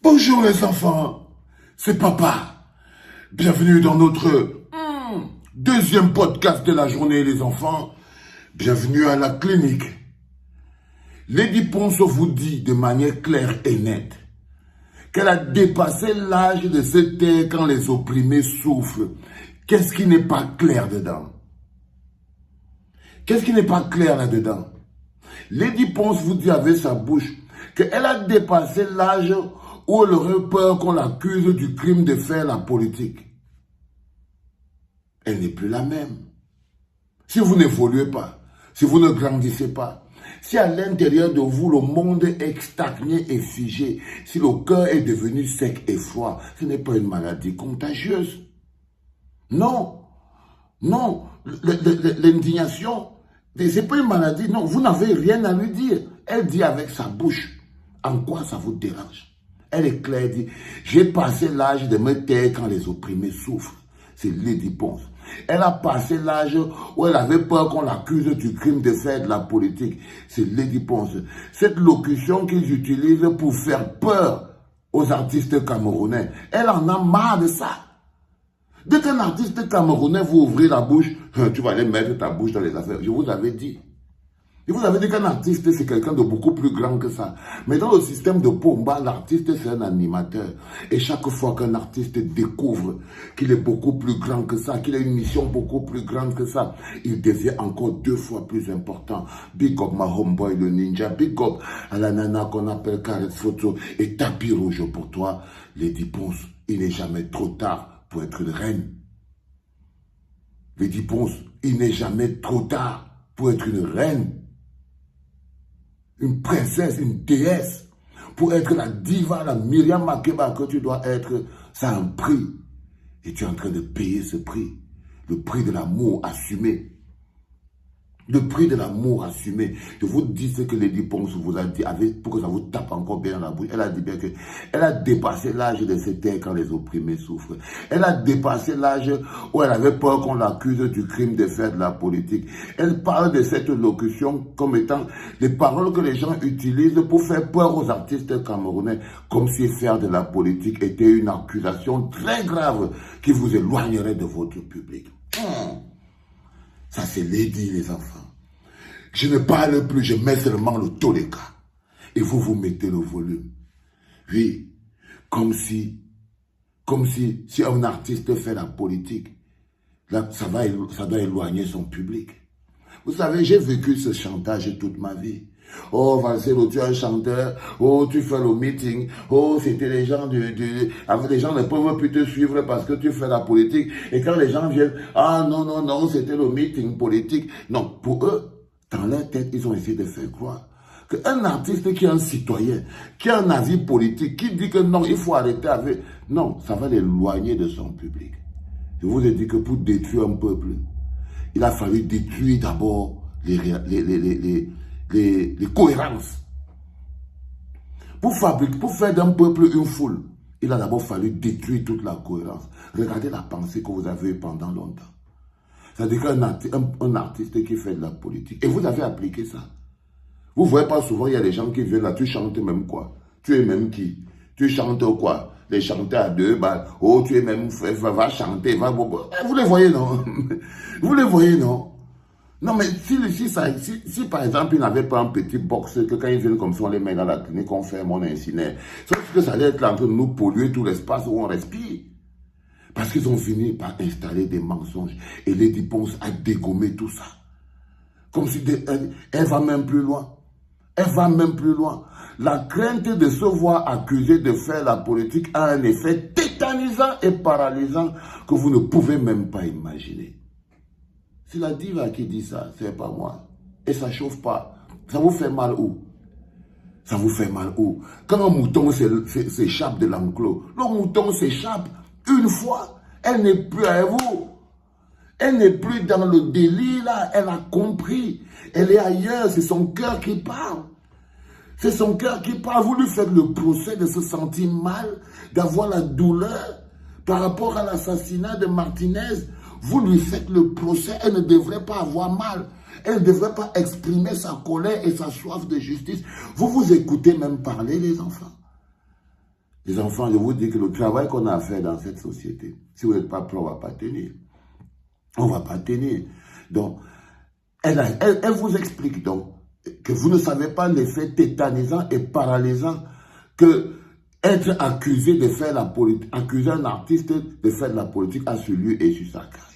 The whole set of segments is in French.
Bonjour les enfants, c'est papa. Bienvenue dans notre deuxième podcast de la journée les enfants. Bienvenue à la clinique. Lady Ponce vous dit de manière claire et nette qu'elle a dépassé l'âge de se taire quand les opprimés souffrent. Qu'est-ce qui n'est pas clair dedans? Qu'est-ce qui n'est pas clair là-dedans? Lady Ponce vous dit avec sa bouche qu'elle a dépassé l'âge où elle aurait peur qu'on l'accuse du crime de faire la politique. Elle n'est plus la même. Si vous n'évoluez pas, si vous ne grandissez pas, si à l'intérieur de vous le monde est stagné et figé, si le cœur est devenu sec et froid, ce n'est pas une maladie contagieuse. Non, non, l'indignation, ce n'est pas une maladie, non, vous n'avez rien à lui dire. Elle dit avec sa bouche, en quoi ça vous dérange? Elle est claire, dit, j'ai passé l'âge de me taire quand les opprimés souffrent. C'est Lady Ponce. Elle a passé l'âge où elle avait peur qu'on l'accuse du crime de faire de la politique. C'est Lady Ponce. Cette locution qu'ils utilisent pour faire peur aux artistes camerounais, elle en a marre de ça. Dès qu'un artiste camerounais vous ouvrez la bouche, tu vas aller mettre ta bouche dans les affaires. Je vous avais dit. Je vous avais dit qu'un artiste, c'est quelqu'un de beaucoup plus grand que ça. Mais dans le système de Pomba, l'artiste, c'est un animateur. Et chaque fois qu'un artiste découvre qu'il est beaucoup plus grand que ça, qu'il a une mission beaucoup plus grande que ça, il devient encore 2 fois plus important. Big up ma homeboy, le ninja. Big up à la nana qu'on appelle Carrette Photo. Et tapis rouge pour toi, Lady Ponce. Il n'est jamais trop tard pour être une reine. Lady Ponce, il n'est jamais trop tard pour être une reine. Une princesse, une déesse, pour être la diva, la Myriam Makeba que tu dois être, ça a un prix. Et tu es en train de payer ce prix. Le prix de l'amour assumé. Le prix de l'amour assumé. Je vous dis ce que Lady Ponce vous a dit, pour que ça vous tape encore bien dans la bouche. Elle a dit bien qu'elle a dépassé l'âge de se taire quand les opprimés souffrent. Elle a dépassé l'âge où elle avait peur qu'on l'accuse du crime de faire de la politique. Elle parle de cette locution comme étant les paroles que les gens utilisent pour faire peur aux artistes camerounais, comme si faire de la politique était une accusation très grave qui vous éloignerait de votre public. Ça, c'est Lady, les enfants. Je ne parle plus, je mets seulement le toleka. Et vous mettez le volume. Oui, comme si un artiste fait la politique, là, ça doit éloigner son public. Vous savez, j'ai vécu ce chantage toute ma vie. Oh, Valsero, tu es un chanteur. Oh, tu fais le meeting. Oh, c'était les gens les gens ne peuvent plus te suivre parce que tu fais la politique. Et quand les gens viennent, ah non, non, non, c'était le meeting politique. Non, pour eux, dans leur tête, ils ont essayé de faire croire qu'un artiste qui est un citoyen, qui a un avis politique, qui dit que non, il faut arrêter avec... Non, ça va l'éloigner de son public. Je vous ai dit que pour détruire un peuple, il a fallu détruire d'abord les cohérences. Pour faire d'un peuple une foule, il a d'abord fallu détruire toute la cohérence. Regardez la pensée que vous avez eue pendant longtemps. C'est-à-dire qu'un artiste qui fait de la politique, et vous avez appliqué ça. Vous ne voyez pas souvent, il y a des gens qui viennent là, tu chantes même quoi? Tu es même qui? Tu chantes quoi? Les chanteurs à 2 balles. Oh, tu es même, va chanter, va... Vous les voyez, non? Vous les voyez, non? Non, mais si par exemple, il n'avait pas un petit box, que quand ils viennent comme ça, on les met dans la clinique, on ferme, on incinère. Sauf que ça allait être là en train de nous polluer tout l'espace où on respire. Parce qu'ils ont fini par installer des mensonges. Et Lady Ponce a dégommé tout ça. Comme si elle va même plus loin. Elle va même plus loin. La crainte de se voir accusée de faire la politique a un effet tétanisant et paralysant que vous ne pouvez même pas imaginer. C'est la diva qui dit ça, c'est pas moi. Et ça chauffe pas. Ça vous fait mal où? Ça vous fait mal où? Quand un mouton s'échappe de l'enclos, le mouton s'échappe une fois, elle n'est plus avec vous. Elle n'est plus dans le délire là, elle a compris. Elle est ailleurs, c'est son cœur qui parle. C'est son cœur qui parle. Vous lui faites le procès de se sentir mal, d'avoir la douleur par rapport à l'assassinat de Martinez. Vous lui faites le procès, elle ne devrait pas avoir mal. Elle ne devrait pas exprimer sa colère et sa soif de justice. Vous vous écoutez même parler, les enfants. Les enfants, je vous dis que le travail qu'on a à faire dans cette société, si vous n'êtes pas prêt, on ne va pas tenir. On ne va pas tenir. Donc, elle vous explique donc que vous ne savez pas l'effet tétanisant et paralysant que être accusé de faire la politique, accuser un artiste de faire de la politique à sur lui et sur sa carrière.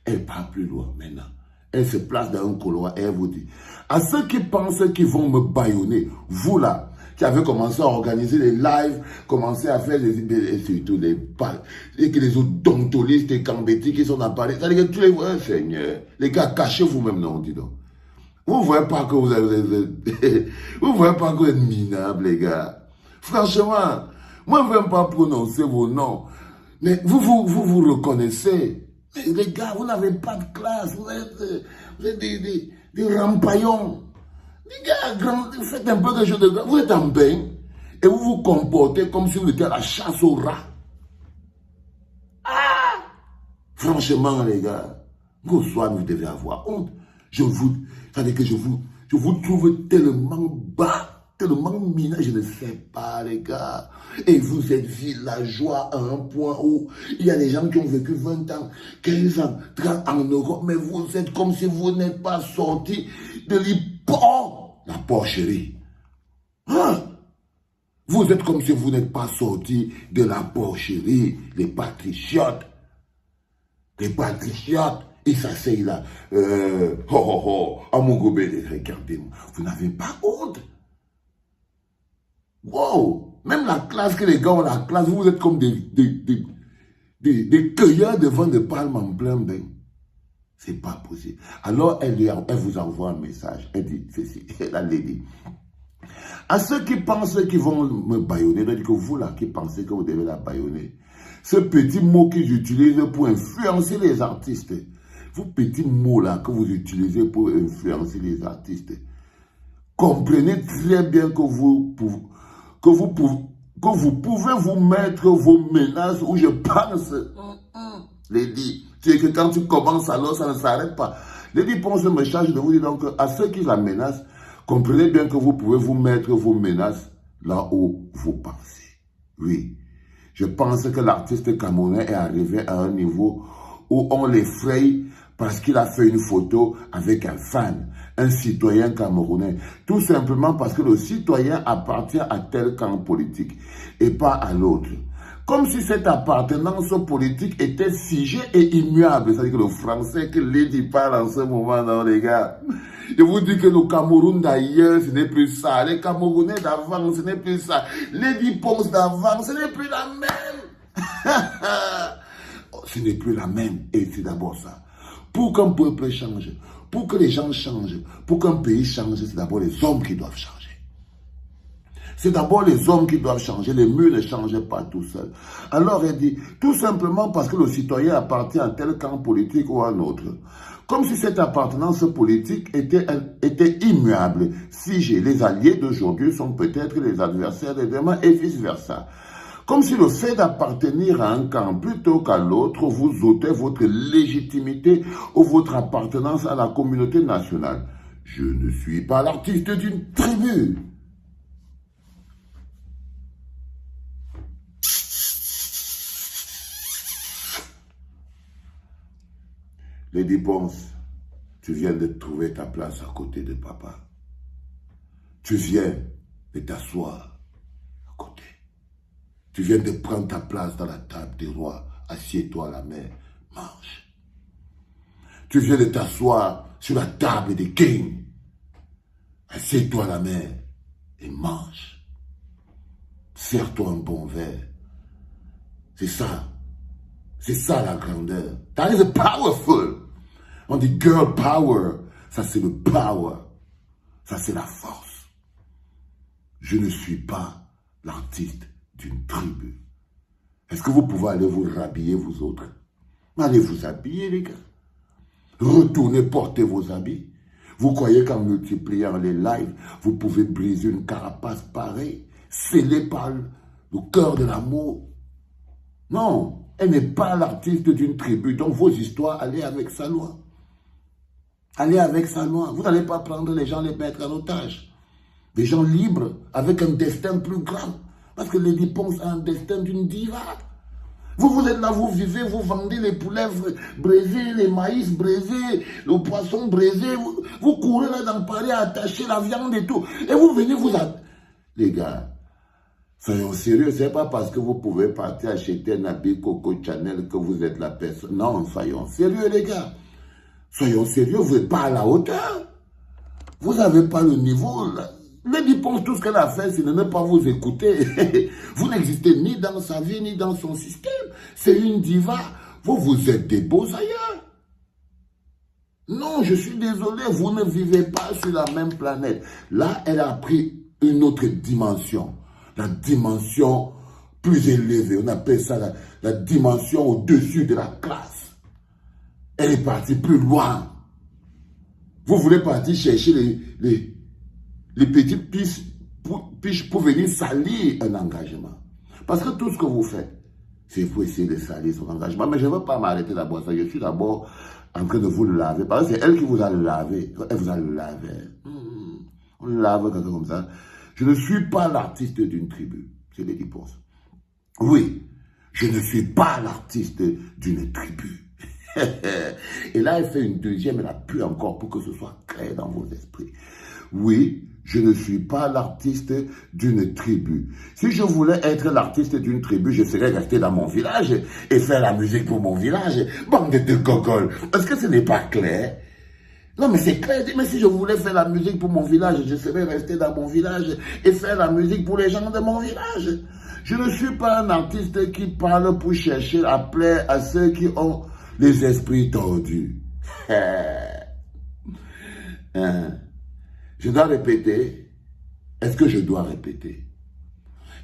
Elle part plus loin maintenant. Elle se place dans un couloir et elle vous dit, à ceux qui pensent qu'ils vont me bâillonner, vous là, qui avez commencé à organiser les lives, commencé à faire et surtout et que les odontolistes et cambétiques qui sont à Paris, c'est-à-dire que tous les voyez, Seigneur, les gars, cachez vous-même, non, dis donc. Vous ne voyez pas que vous voyez pas que vous êtes minables, les gars. Franchement, moi, je ne veux même pas prononcer vos noms. Mais vous reconnaissez. Mais les gars, vous n'avez pas de classe. Vous êtes des rampaillons. Les gars, vous faites un peu de choses de grave. Vous êtes en bain et vous vous comportez comme si vous étiez à la chasse aux rats. Ah! Franchement, les gars, vous devez avoir honte. C'est-à-dire que je vous trouve tellement bas, tellement minable, je ne sais pas, les gars. Et vous êtes villageois à un point où il y a des gens qui ont vécu 20 ans, 15 ans, 30 ans en Europe, mais vous êtes comme si vous n'êtes pas sorti de la porcherie. Hein? Vous êtes comme si vous n'êtes pas sorti de la porcherie, les patriotes. Les patriotes. Il s'asseye là. À mon gobelin, regardez-moi. Vous n'avez pas honte. Wow. Même la classe que les gars ont la classe, vous êtes comme des cueilleurs de vent de palme en plein bain. C'est pas possible. Alors, elle vous envoie un message. Elle dit ceci. Elle dit. À ceux qui pensent qu'ils vont me bâillonner, donc que vous là qui pensez que vous devez la bâillonner, ce petit mot qu'ils utilisent pour influencer les artistes, vous petits mots là que vous utilisez pour influencer les artistes, comprenez très bien que vous pouvez vous mettre vos menaces où je pense. Lady, c'est que quand tu commences alors ça ne s'arrête pas. Lady pense me charge de vous dire donc à ceux qui la menacent, comprenez bien que vous pouvez vous mettre vos menaces là où vous pensez. Oui, je pense que l'artiste camerounais est arrivé à un niveau où on l'effraie parce qu'il a fait une photo avec un fan, un citoyen camerounais. Tout simplement parce que le citoyen appartient à tel camp politique et pas à l'autre. Comme si cette appartenance politique était figée et immuable. C'est-à-dire que le français que Lady parle en ce moment, non les gars. Je vous dis que le Cameroun d'ailleurs, ce n'est plus ça. Les Camerounais d'avant, ce n'est plus ça. Lady Ponce d'avant, ce n'est plus la même. Ce n'est plus la même. Et c'est d'abord ça. Pour qu'un peuple change, pour que les gens changent, pour qu'un pays change, c'est d'abord les hommes qui doivent changer. C'est d'abord les hommes qui doivent changer. Les murs ne changent pas tout seuls. Alors elle dit, tout simplement parce que le citoyen appartient à tel camp politique ou à un autre. Comme si cette appartenance politique était immuable, figée. Les alliés d'aujourd'hui sont peut-être les adversaires de demain et vice-versa. Comme si le fait d'appartenir à un camp plutôt qu'à l'autre vous ôtait votre légitimité ou votre appartenance à la communauté nationale. Je ne suis pas l'artiste d'une tribu. Lady Ponce, tu viens de trouver ta place à côté de papa. Tu viens de t'asseoir à côté. Tu viens de prendre ta place dans la table des rois. Assieds-toi à la mer, mange. Tu viens de t'asseoir sur la table des kings. Assieds-toi à la mer et mange. Serre-toi un bon verre. C'est ça. C'est ça la grandeur. That is powerful. On dit girl power. Ça c'est le power. Ça c'est la force. Je ne suis pas l'artiste d'une tribu. Est-ce que vous pouvez aller vous rhabiller vous autres? Allez vous habiller les gars. Retournez porter vos habits. Vous croyez qu'en multipliant les lives, vous pouvez briser une carapace pareille, scellée par le cœur de l'amour? Non, elle n'est pas l'artiste d'une tribu. Donc vos histoires, allez avec sa loi. Allez avec sa loi. Vous n'allez pas prendre les gens, les mettre en otage. Des gens libres, avec un destin plus grand. Parce que Lady Ponce a un destin d'une diva. Vous êtes là, vous vivez, vous vendez les poulets braisés, les maïs braisés, le poisson braisé. Vous courez là dans Paris à attacher la viande et tout. Et vous venez vous... Les gars, soyons sérieux. C'est pas parce que vous pouvez partir acheter un habit Coco Chanel que vous êtes la personne. Non, soyons sérieux, les gars. Soyons sérieux, vous n'êtes pas à la hauteur. Vous n'avez pas le niveau. Lady Ponce, tout ce qu'elle a fait, c'est de ne pas vous écouter. Vous n'existez ni dans sa vie, ni dans son système. C'est une diva. Vous êtes des beaux ailleurs. Non, je suis désolé, vous ne vivez pas sur la même planète. Là, elle a pris une autre dimension. La dimension plus élevée. On appelle ça la dimension au-dessus de la classe. Elle est partie plus loin. Vous voulez partir chercher les petites piches pour venir salir un engagement. Parce que tout ce que vous faites, c'est pour essayer de salir son engagement. Mais je ne veux pas m'arrêter d'abord. Je suis d'abord en train de vous le laver. Parce que c'est elle qui vous a lavé. Elle vous a lavé. On lave comme ça. Je ne suis pas l'artiste d'une tribu. C'est Lady Ponce. Oui, je ne suis pas l'artiste d'une tribu. Et là, elle fait une deuxième, elle appuie encore pour que ce soit clair dans vos esprits. Oui, je ne suis pas l'artiste d'une tribu. Si je voulais être l'artiste d'une tribu, je serais resté dans mon village et faire la musique pour mon village. Bande de gogoles. Est-ce que ce n'est pas clair? Non, mais c'est clair. Mais si je voulais faire la musique pour mon village, je serais resté dans mon village et faire la musique pour les gens de mon village. Je ne suis pas un artiste qui parle pour chercher la plaie à ceux qui ont les esprits tordus. Je dois répéter. Est-ce que je dois répéter?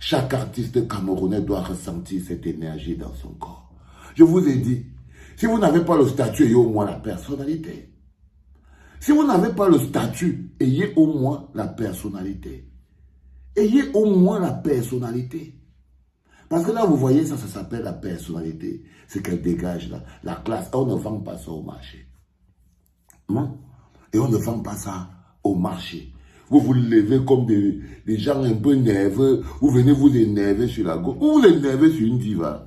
Chaque artiste camerounais doit ressentir cette énergie dans son corps. Je vous ai dit, si vous n'avez pas le statut, ayez au moins la personnalité. Si vous n'avez pas le statut, ayez au moins la personnalité. Ayez au moins la personnalité. Parce que là, vous voyez, ça s'appelle la personnalité. C'est qu'elle dégage la classe. On ne vend pas ça au marché. Non? Et on ne vend pas ça au marché. Vous vous levez comme des gens un peu nerveux. Vous venez vous énerver sur la gauche. Ou vous énervez sur une diva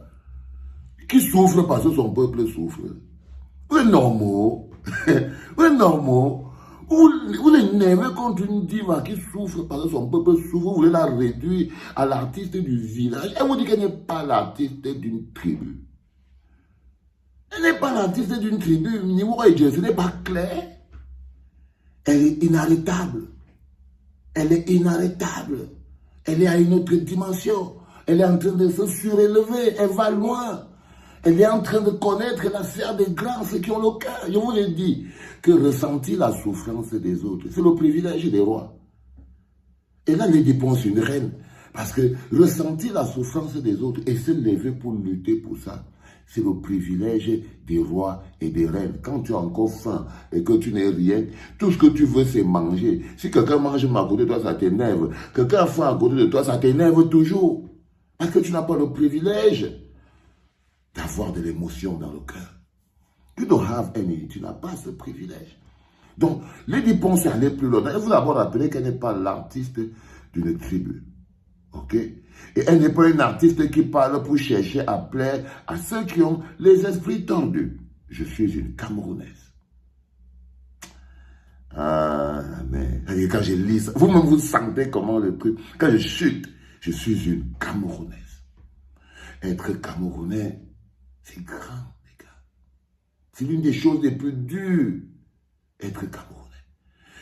qui souffre parce que son peuple souffre. Vous êtes normaux. Vous êtes normaux. Vous l'énervez contre une diva qui souffre parce que son peuple souffre. Vous voulez la réduire à l'artiste du village. Elle vous dit qu'elle n'est pas l'artiste d'une tribu. Elle n'est pas l'artiste d'une tribu. Ce n'est pas clair. Elle est inarrêtable. Elle est inarrêtable. Elle est à une autre dimension. Elle est en train de se surélever. Elle va loin. Elle est en train de connaître l'affaire des grands, ceux qui ont le cœur. Je vous l'ai dit, que ressentir la souffrance des autres, c'est le privilège des rois. Et là, Lady Ponce, une reine, parce que ressentir la souffrance des autres et se lever pour lutter pour ça, c'est le privilège des rois et des reines. Quand tu as encore faim et que tu n'es rien, tout ce que tu veux, c'est manger. Si quelqu'un mange à côté de toi, ça t'énerve. Quelqu'un a faim à côté de toi, ça t'énerve toujours. Parce que tu n'as pas le privilège d'avoir de l'émotion dans le cœur. You don't have any. Tu n'as pas ce privilège. Donc, Lady Ponce est allée plus loin. Il faut d'abord rappeler qu'elle n'est pas l'artiste d'une tribu. Ok? Et elle n'est pas une artiste qui parle pour chercher à plaire à ceux qui ont les esprits tendus. Je suis une Camerounaise. Ah, mais quand je lis ça, vous-même vous sentez comment le truc. Quand je chute, je suis une Camerounaise. Être Camerounais, c'est grand, les gars. C'est l'une des choses les plus dures, être Camerounais.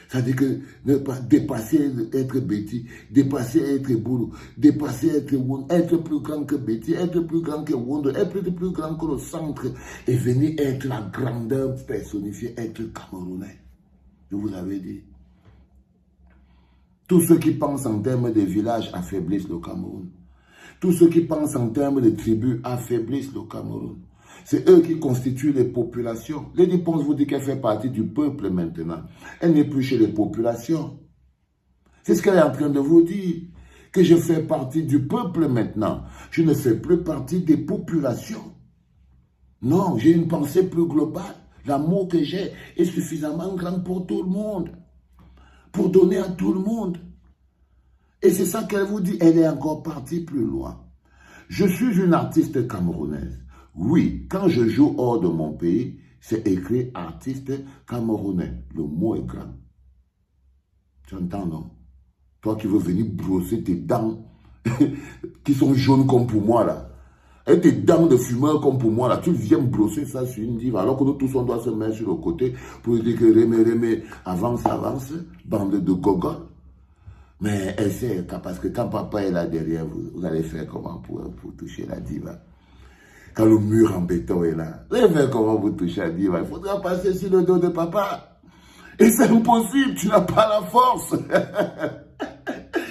C'est-à-dire que ne pas dépasser être Betty, dépasser être Boulou, dépasser être Wound, être plus grand que Betty, être plus grand que Wound, être plus grand que le centre et venir être la grandeur personnifiée, être Camerounais. Je vous l'avais dit. Tous ceux qui pensent en termes de villages affaiblissent le Cameroun. Tous ceux qui pensent en termes de tribus affaiblissent le Cameroun. C'est eux qui constituent les populations. Lady Ponce vous dit qu'elle fait partie du peuple maintenant. Elle n'est plus chez les populations. C'est ce qu'elle est en train de vous dire. Que je fais partie du peuple maintenant. Je ne fais plus partie des populations. Non, j'ai une pensée plus globale. L'amour que j'ai est suffisamment grand pour tout le monde. Pour donner à tout le monde. Et c'est ça qu'elle vous dit. Elle est encore partie plus loin. Je suis une artiste camerounaise. Oui, quand je joue hors de mon pays, c'est écrit artiste camerounais. Le mot est grand. Tu entends, non? Toi qui veux venir brosser tes dents qui sont jaunes comme pour moi, là. Et tes dents de fumeur comme pour moi, là. Tu viens brosser ça sur une diva. Alors que nous tous, on doit se mettre sur le côté pour dire que Rémé, avance, bande de gogoles. Mais elle sait, parce que quand papa est là derrière, vous allez faire comment pour toucher la diva? Quand le mur en béton est là, vous allez faire comment pour toucher la diva? Il faudra passer sur le dos de papa. Et c'est impossible, tu n'as pas la force.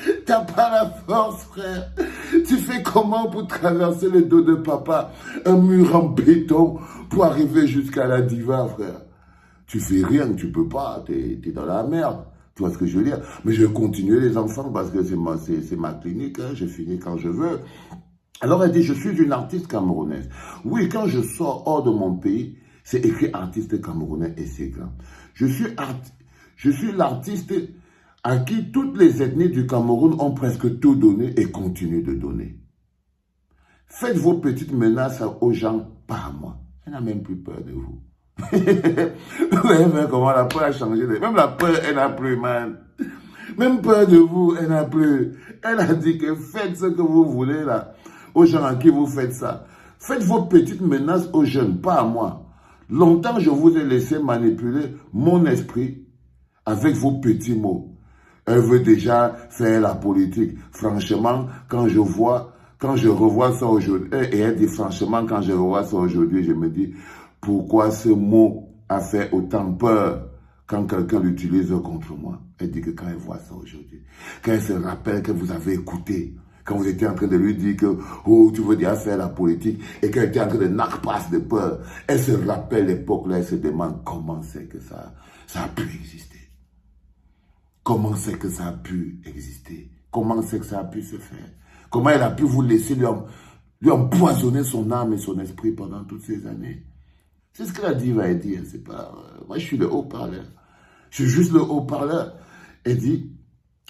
Tu n'as pas la force, frère. Tu fais comment pour traverser le dos de papa? Un mur en béton pour arriver jusqu'à la diva, frère. Tu fais rien, tu peux pas, tu es dans la merde. Tu vois ce que je veux dire? Mais je vais continuer les enfants parce que c'est ma clinique, hein, je finis quand je veux. Alors elle dit, je suis une artiste camerounaise. Oui, quand je sors hors de mon pays, c'est écrit artiste camerounais et c'est grand. Je suis l'artiste à qui toutes les ethnies du Cameroun ont presque tout donné et continuent de donner. Faites vos petites menaces aux gens, pas à moi. Elle n'a même plus peur de vous. Vous voyez comment la peur a changé. Même la peur, elle n'a plus, man. Même peur de vous, elle n'a plus. Elle a dit que faites ce que vous voulez là, aux gens à qui vous faites ça. Faites vos petites menaces aux jeunes, pas à moi. Longtemps, je vous ai laissé manipuler mon esprit avec vos petits mots. Elle veut déjà faire la politique. Franchement, quand je revois ça aujourd'hui, et elle dit franchement, quand je revois ça aujourd'hui, je me dis, pourquoi ce mot a fait autant peur quand quelqu'un l'utilise contre moi? Elle dit que quand elle voit ça aujourd'hui, quand elle se rappelle que vous avez écouté, quand vous étiez en train de lui dire que, oh, tu veux déjà faire la politique, et qu'elle était en train de narpasse de peur, elle se rappelle l'époque là, elle se demande comment c'est que ça a pu exister. Comment c'est que ça a pu exister? Comment c'est que ça a pu se faire? Comment elle a pu vous laisser lui empoisonner son âme et son esprit pendant toutes ces années? C'est ce que la diva a dit. C'est pas, moi, je suis le haut-parleur. Je suis juste le haut-parleur. Elle dit,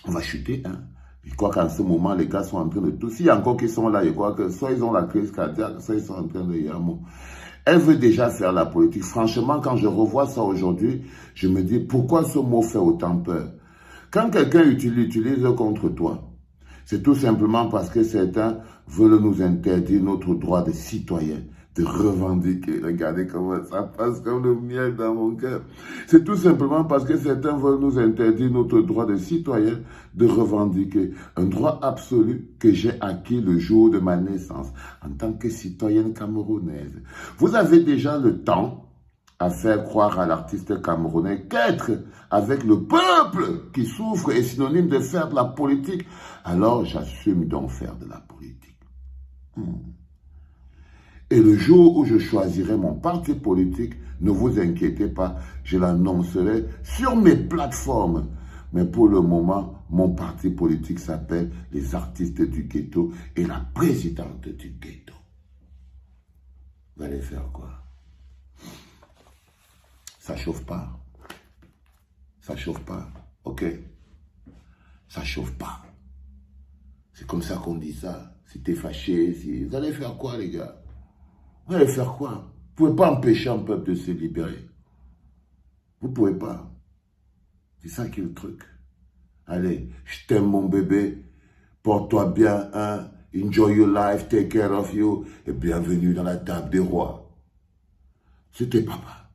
on va chuter, hein. Je crois qu'en ce moment, les gars sont en train de tout. S'il y a encore qui sont là, je crois que soit ils ont la crise cardiaque, soit ils sont en train de yamo. Elle veut déjà faire la politique. Franchement, quand je revois ça aujourd'hui, je me dis, pourquoi ce mot fait autant peur? Quand quelqu'un l'utilise contre toi, c'est tout simplement parce que certains veulent nous interdire notre droit de citoyen, de revendiquer. Regardez comment ça passe comme le miel dans mon cœur. C'est tout simplement parce que certains veulent nous interdire notre droit de citoyen, de revendiquer. Un droit absolu que j'ai acquis le jour de ma naissance en tant que citoyenne camerounaise. Vous avez déjà le temps à faire croire à l'artiste camerounais qu'être avec le peuple qui souffre est synonyme de faire de la politique. Alors j'assume donc faire de la politique. Et le jour où je choisirai mon parti politique, ne vous inquiétez pas, je l'annoncerai sur mes plateformes. Mais pour le moment, mon parti politique s'appelle les artistes du ghetto et la présidente du ghetto. Vous allez faire quoi? Ça chauffe pas. Ça chauffe pas. Ok? Ça chauffe pas. C'est comme ça qu'on dit ça. Si t'es fâché, vous allez faire quoi, les gars? Vous allez faire quoi? Vous ne pouvez pas empêcher un peuple de se libérer. Vous ne pouvez pas. C'est ça qui est le truc. Allez, je t'aime mon bébé. Porte-toi bien, hein? Enjoy your life, take care of you. Et bienvenue dans la table des rois. C'était papa.